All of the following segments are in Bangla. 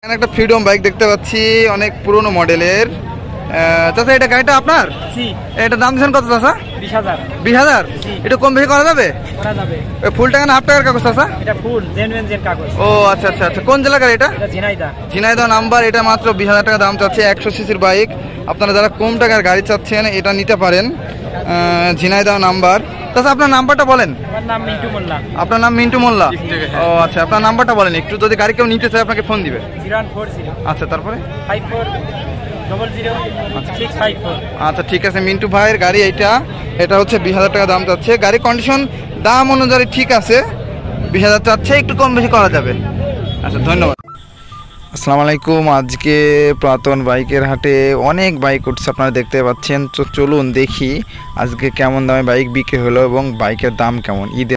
এখানে একটা ফ্রিডম বাইক দেখতে পাচ্ছি, অনেক পুরনো মডেলের। চাচা এটা গাড়িটা আপনার? এটা দাম দিচ্ছেন কত চাচা? 20,000। 20,000? এটা কম বেশি করা যাবে? করা যাবে। ফুল টাকা না হাফ টাকার কাগজ চাচা? এটা ফুল জেনুইন কাগজ। ও আচ্ছা আচ্ছা আচ্ছা। কোন জেলা গাড়ি এটা? এটা ঝিনাইদহ। ঝিনাইদহ নাম্বার। এটা মাত্র 20,000 টাকা দাম চাচ্ছে। 100 সিসির বাইক। আপনারা যারা কম টাকার গাড়ি চাচ্ছেন এটা নিতে পারেন। ঝিনাইদহ নাম্বার। চাচা আপনার নাম্বারটা বলেন। আমার নাম মিন্টু মোল্লা। আপনার নাম মিন্টু মোল্লা? ও আচ্ছা, আপনার নাম্বারটা বলেন একটু, যদি গাড়ি কেউ নিতে চায় আপনাকে ফোন দিবে। 0140। আচ্ছা, তারপরে 54000654। আচ্ছা ঠিক আছে, মিন্টু ভাইয়ের গাড়ি এইটা। এটা হচ্ছে 20,000 টাকা দাম চাচ্ছে। গাড়ি কন্ডিশন দাম অনুযায়ী ঠিক আছে। 20,000 চাচ্ছে, একটু কম বেশি করা যাবে। আচ্ছা ধন্যবাদ। আসসালামু আলাইকুম। আজকে পুরাতন বাইকের হাটে অনেক বাইক উঠছে, আপনারা দেখতে পাচ্ছেন। তো চলুন দেখি আজকে কেমন দামে বাইক বিক্রি হলো এবং বাইকের দাম কেমন। ঈদে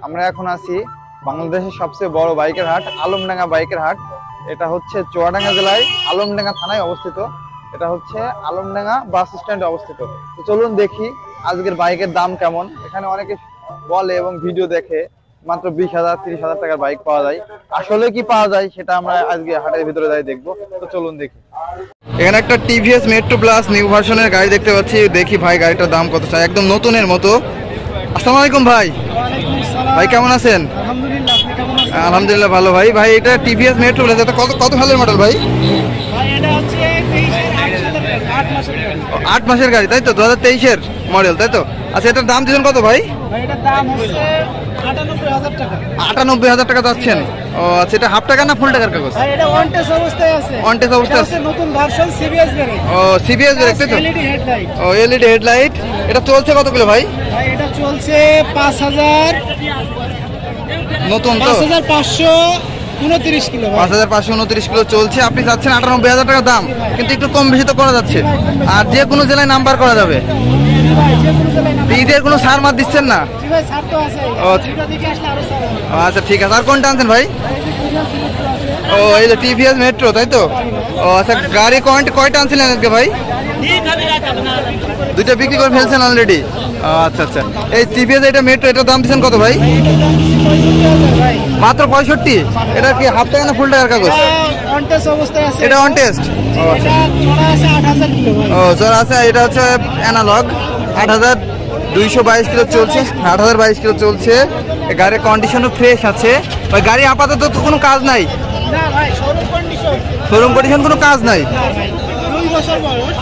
আমরা এখন আছি বাংলাদেশের সবচেয়ে বড় বাইকের হাট, আলমডাঙ্গা বাইকের হাট। এটা হচ্ছে চুয়াডাঙ্গা জেলায় আলমডাঙ্গা থানায় অবস্থিত। এটা হচ্ছে আলমডাঙ্গা বাস স্ট্যান্ডে অবস্থিত। তো চলুন দেখি আজকের বাইকের দাম কেমন। এখানে অনেকে বলে এবং ভিডিও দেখে মাত্র 20,000 30,000 টাকার বাইক পাওয়া যায়। আসলে কি পাওয়া যায় সেটা আমরা আজকে হাটের ভিতরে যাই দেখবো। তো চলুন দেখি। এখানে একটা টিভিএস মেট্রো প্লাস নিউ ভার্সনের গাড়ি দেখতে পাচ্ছি। দেখি ভাই গাড়িটার দাম কত চাই, একদম নতুনের মতো। আসসালামু আলাইকুম ভাই। ভাই কেমন আছেন? আলহামদুলিল্লাহ ভালো ভাই। ভাই এটা টিভিএস মেট্রো প্লাস, এটা কত সালের মডেল ভাই? 8 মাসের গাড়ি তাই তো? 2023-এর মডেল তাই তো? আচ্ছা, এটার দাম দিচ্ছেন কত ভাই? 98,000 টাকা যাচ্ছেন। ও আচ্ছা, এটা হাফ টাকা না ফুল টাকার কাগজ? এটা অন টেস্ট অবস্থায় আছে। অন টেস্ট অবস্থায় আছে। নতুন ভার্সন সিবিএস ব্রেক। ও সিবিএস ব্রেক তাই তো? LED headlight. ও এলইডি হেডলাইট। এটা চলছে কত কিলো ভাই? ভাই এটা চলছে 5,000 নতুন তো? 5,529 কিলো। 5,529 কিলো চলছে। আপনি চাচ্ছেন 98,000 টাকা দাম, কিন্তু একটু কম বেশি তো করা যাচ্ছে। আর যে কোনো জেলায় নাম্বার করা যাবে। ঈদের কোনো সার মার দিচ্ছেন না? আচ্ছা ঠিক আছে। আর কোনটা আনছেন ভাই? ও এই যে টিভিএস মেট্রো তাই তো? ও আচ্ছা, গাড়ি কয়টা আনছিলেন আজকে ভাই? দুইটা বিক্রি করে ফেলছেন অলরেডি? আচ্ছা আচ্ছা। এই টিভিএস এটা মেট্রো, এটার দাম দিচ্ছেন কত ভাই? মাত্র 65। এটা কি হাফ টাকা না ফুল টাকার কাগজ? এটা অন টেস্ট। ও চড়া আছে। এটা হচ্ছে অ্যানালগ। 8,222 কিলো চলছে। 8,022 কিলো চলছে। গাড়ির কন্ডিশনও ফ্রেশ আছে। ওই গাড়ি আপাতত তো কোনো কাজ নাই? শোরুম কন্ডিশন কোনো কাজ নাই?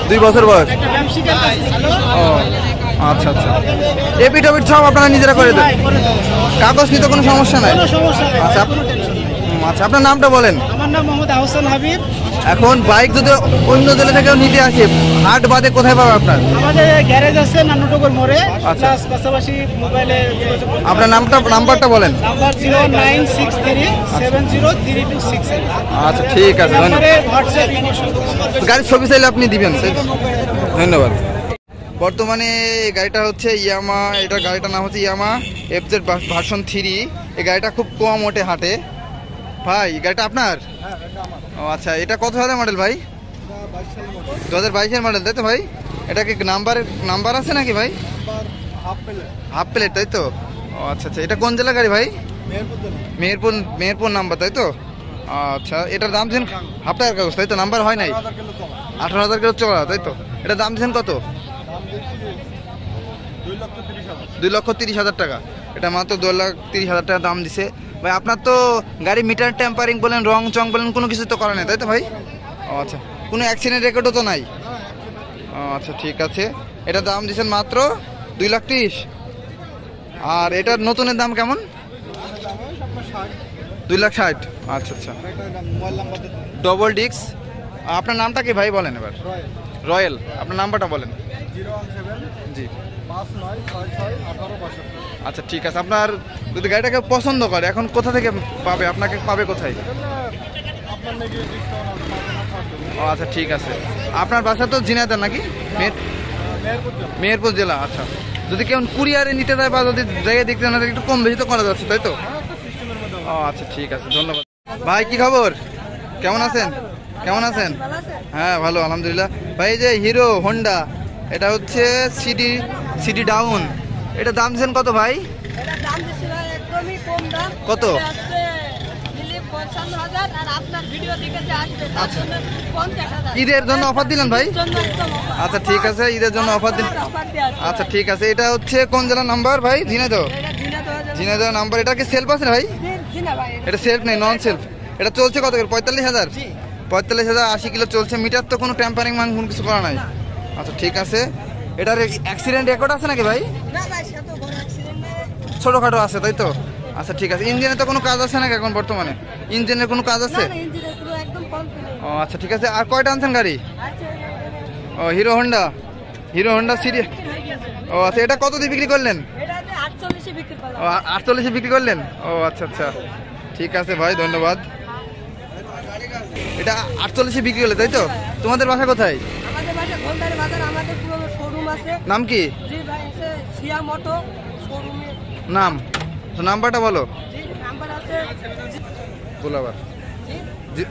2 বছর বয়স। ও আচ্ছা আচ্ছা। এপিট সব আপনারা নিজেরা করে দেন? কাগজ নিতে কোনো সমস্যা নাই? আচ্ছা আচ্ছা, আপনার নামটা বলেন। আমার নাম মোহাম্মদ আহসান হাবিব। এখন বাইক যদি অন্য জেলা থেকেও নিতে আসে, হাট বাদে কোথায় পাবে আপনার? আমাদের গ্যারেজ আছে নান্নুটগর মোড়ে। প্লাস পাশাপাশি মোবাইলে আপনার নাম্বারটা বলেন। নাম্বার 0963703268। আচ্ছা ঠিক আছে, ধন্যবাদ। গাড়ির ছবি চাইলে আপনি দিবেন। ধন্যবাদ। বর্তমানে এই গাড়িটা হচ্ছে ইয়ামা, এটা গাড়িটার নাম হচ্ছে ইয়ামা এফজেড ভার্সন 3। এই গাড়িটা খুব কম ওঠে হাটে। ভাই গাড়িটা আপনার? ও আচ্ছা, এটা কত সালের মডেল ভাই? 2022-এর মডেল তাই তো ভাই? এটা কি নাম্বার আছে নাকি ভাই? হাফ প্লেট তাই তো? ও আচ্ছা আচ্ছা। এটা কোন জেলা গাড়ি ভাই? মেহেরপুর নাম্বার তাই তো? আচ্ছা, এটার দাম দিচ্ছেন হাফ টাকার কাগজ তাই তো? নাম্বার হয় নাই? 18,000 কিলো চলা তাই তো? এটার দাম দিচ্ছেন কত? 2,30,000 টাকা। এটা মাত্র 2,30,000 টাকা দাম দিছে ভাই। আপনার তো গাড়ি মিটার টেম্পারিং বলেন, রং চং বলেন, কোনো কিছু তো করা নেই তাই তো ভাই? ও আচ্ছা, কোনো অ্যাক্সিডেন্ট রেকর্ডও তো নাই? ও আচ্ছা ঠিক আছে। এটা দাম দিচ্ছেন মাত্র 2,30,000। আর এটার নতুনের দাম কেমন? 2,60,000। আচ্ছা আচ্ছা। Double disc. আপনার নামটা কি ভাই বলেন এবার? রয়েল। আপনার নাম্বারটা বলেন। 017 জি 59661862। আচ্ছা ঠিক আছে। আপনার যদি গাড়িটাকে পছন্দ করে এখন কোথা থেকে পাবে? আপনাকে পাবে কোথায়? ও আচ্ছা ঠিক আছে। আপনার বাসা তো ঝিনাইদহ নাকি? মেহেরপুর জেলা। আচ্ছা, যদি কেউ কুরিয়ারে নিতে যায় বা যদি জায়গায় দেখতে না একটু কম বেশি তো করা যাচ্ছে তাই তো? ও আচ্ছা ঠিক আছে, ধন্যবাদ। ভাই কি খবর? কেমন আছেন? হ্যাঁ ভালো আলহামদুলিল্লাহ। ভাই যে হিরো হোন্ডা, এটা হচ্ছে সিডি ডাউন, এটা দাম দিচ্ছেন কত ভাই? কত? 55,000 আর আপনার ভিডিও দেখে যে আসবে তার জন্য 50,000 ঈদের জন্য অফার দিলেন ভাই? ঈদের জন্য একদম offer। আচ্ছা ঠিক আছে, ঈদের জন্য অফার দিন। offer দেয়া আছে। আচ্ছা ঠিক আছে, এটা হচ্ছে কোন জেলার নাম্বার ভাই? ঝিনাইদহ। এটা ঝিনাইদহ জেলা। ঝিনাইদহ নাম্বার। এটা কি সেলফ আছে না ভাই? ঝিনা ভাই। এটা সেলফ নেই, নন সেলফ। এটা চলছে কত করে? 45,000। 45,000, 80 কিলো চলছে। মিটার তো কোনো ট্যাম্পারিং মান কোনো কিছু করা নাই। আচ্ছা ঠিক আছে। এটার অ্যাক্সিডেন্ট রেকর্ড আছে নাকি ভাই? না ভাই সে তো বড় অ্যাক্সিডেন্ট নেই। ছোটখাটো আছে তাই তো? আচ্ছা ঠিক আছে। ইঞ্জিনে তো কোনো কাজ আছে নাকি এখন বর্তমানে? ইঞ্জিনের কোনো কাজ আছে? না না ইঞ্জিনের পুরো একদম কমপ্লিট। ও আচ্ছা ঠিক আছে। আর কয়টা আনছেন গাড়ি? আচ্ছা ও Hero Honda. Hero Honda series. হয়ে গেছে। ও আচ্ছা, এটা কত দিয়ে বিক্রি করলেন? এটা 48 বিক্রি করলাম। ও 48 বিক্রি করলেন? ও আচ্ছা আচ্ছা ঠিক আছে ভাই, ধন্যবাদ। এটা 48 বিক্রি করলে তাই তো? তোমাদের বাসা কোথায়? আমাদের বাসা গোলদারি বাজার, আমাদের পুরো শোরুম আছে। নাম কি? জি ভাই আছে সিয়া মোটো শোরুমের নাম তো নাম্বারটা বলো। জি নাম্বার আছে বলো আবার। জি জি-